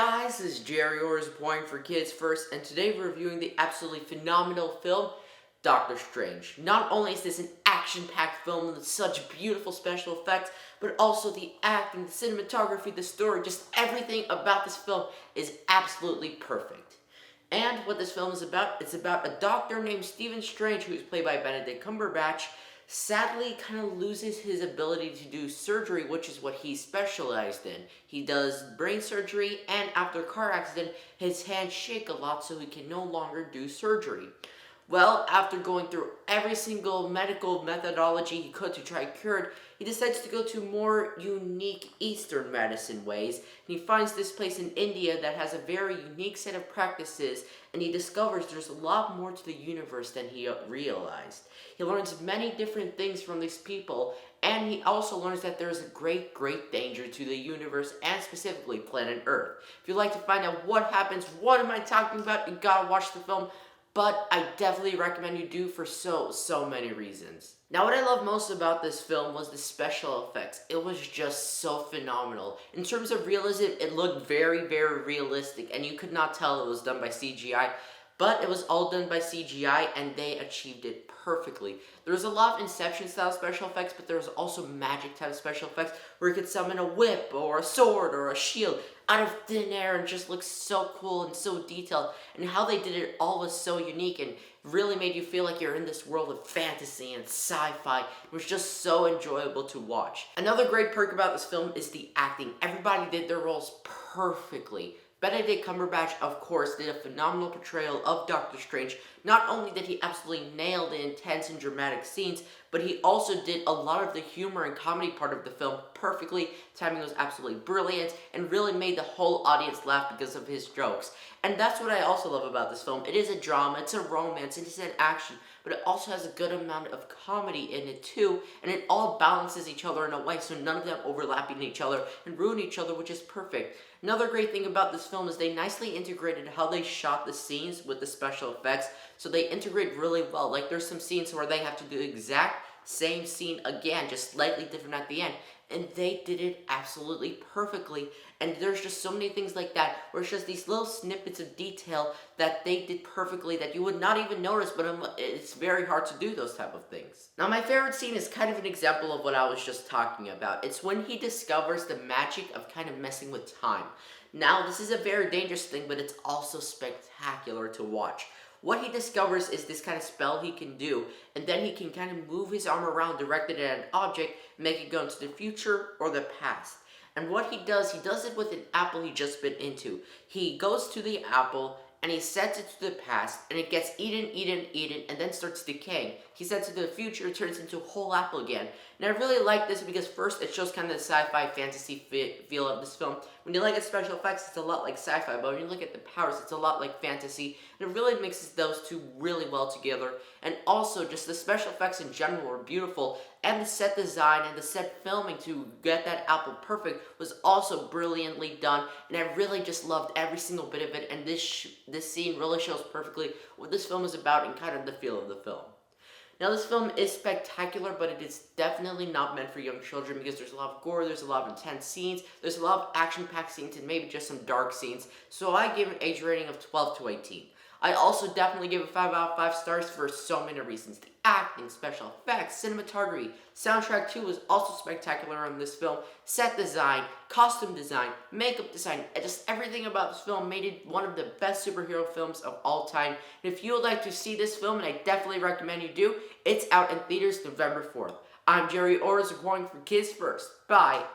guys, this is Gerry Boring for Kids First, and today we're reviewing the absolutely phenomenal film, Doctor Strange. Not only is this an action-packed film with such beautiful special effects, but also the acting, the cinematography, the story, just everything about this film is absolutely perfect. And what this film is about, it's about a doctor named Stephen Strange, who's played by Benedict Cumberbatch, sadly kind of loses his ability to do surgery, which is what he specialized in. He does brain surgery, and after a car accident, his hands shake a lot so he can no longer do surgery. Well, after going through every single medical methodology he could to try to cure it, he decides to go to more unique Eastern medicine ways, and he finds this place in India that has a very unique set of practices, and he discovers there's a lot more to the universe than he realized. He learns many different things from these people, and he also learns that there is a great, great danger to the universe, and specifically planet Earth. If you'd like to find out what happens, what am I talking about, you gotta watch the film. But I definitely recommend you do for so many reasons. Now, what I love most about this film was the special effects. It was just so phenomenal. In terms of realism, it looked very, very realistic, and you could not tell it was done by CGI, but it was all done by CGI, and they achieved it perfectly. There was a lot of Inception-style special effects, but there was also magic-type special effects, where you could summon a whip, or a sword, or a shield, out of thin air, and just looks so cool and so detailed, and how they did it all was so unique, and really made you feel like you're in this world of fantasy and sci-fi. It was just so enjoyable to watch. Another great perk about this film is the acting. Everybody did their roles perfectly. Benedict Cumberbatch, of course, did a phenomenal portrayal of Doctor Strange. Not only did he absolutely nail the intense and dramatic scenes, but he also did a lot of the humor and comedy part of the film perfectly. Timing was absolutely brilliant, and really made the whole audience laugh because of his jokes. And that's what I also love about this film. It is a drama, it's a romance, it is an action, but it also has a good amount of comedy in it too, and it all balances each other in a way so none of them overlapping each other and ruin each other, which is perfect. Another great thing about this film is they nicely integrated how they shot the scenes with the special effects, so they integrate really well. Like, there's some scenes where they have to do the exact same scene again, just slightly different at the end, and they did it absolutely perfectly. And there's just so many things like that, where it's just these little snippets of detail that they did perfectly that you would not even notice, but it's very hard to do those type of things. Now, my favorite scene is kind of an example of what I was just talking about. It's when he discovers the magic of kind of messing with time. Now, this is a very dangerous thing, but it's also spectacular to watch. What he discovers is this kind of spell he can do, and then he can kind of move his arm around directed at an object, make it go into the future or the past. And what he does it with an apple he just bit into. He goes to the apple, and he sets it to the past, and it gets eaten, and then starts decaying. He sets it to the future, it turns into a whole apple again. And I really like this because first, it shows kind of the sci-fi fantasy feel of this film. When you look at special effects, it's a lot like sci-fi, but when you look at the powers, it's a lot like fantasy. And it really mixes those two really well together. And also, just the special effects in general were beautiful, and the set design and the set filming to get that apple perfect was also brilliantly done. And I really just loved every single bit of it, and this scene really shows perfectly what this film is about and kind of the feel of the film. Now, this film is spectacular, but it is definitely not meant for young children because there's a lot of gore, there's a lot of intense scenes, there's a lot of action-packed scenes, and maybe just some dark scenes. So I give an age rating of 12 to 18. I also definitely give it 5 out of 5 stars for so many reasons. The acting, special effects, cinematography, soundtrack too was also spectacular in this film. Set design, costume design, makeup design, and just everything about this film made it one of the best superhero films of all time. And if you would like to see this film, and I definitely recommend you do, it's out in theaters November 4th. I'm Gerry, reporting for Kids First. Bye.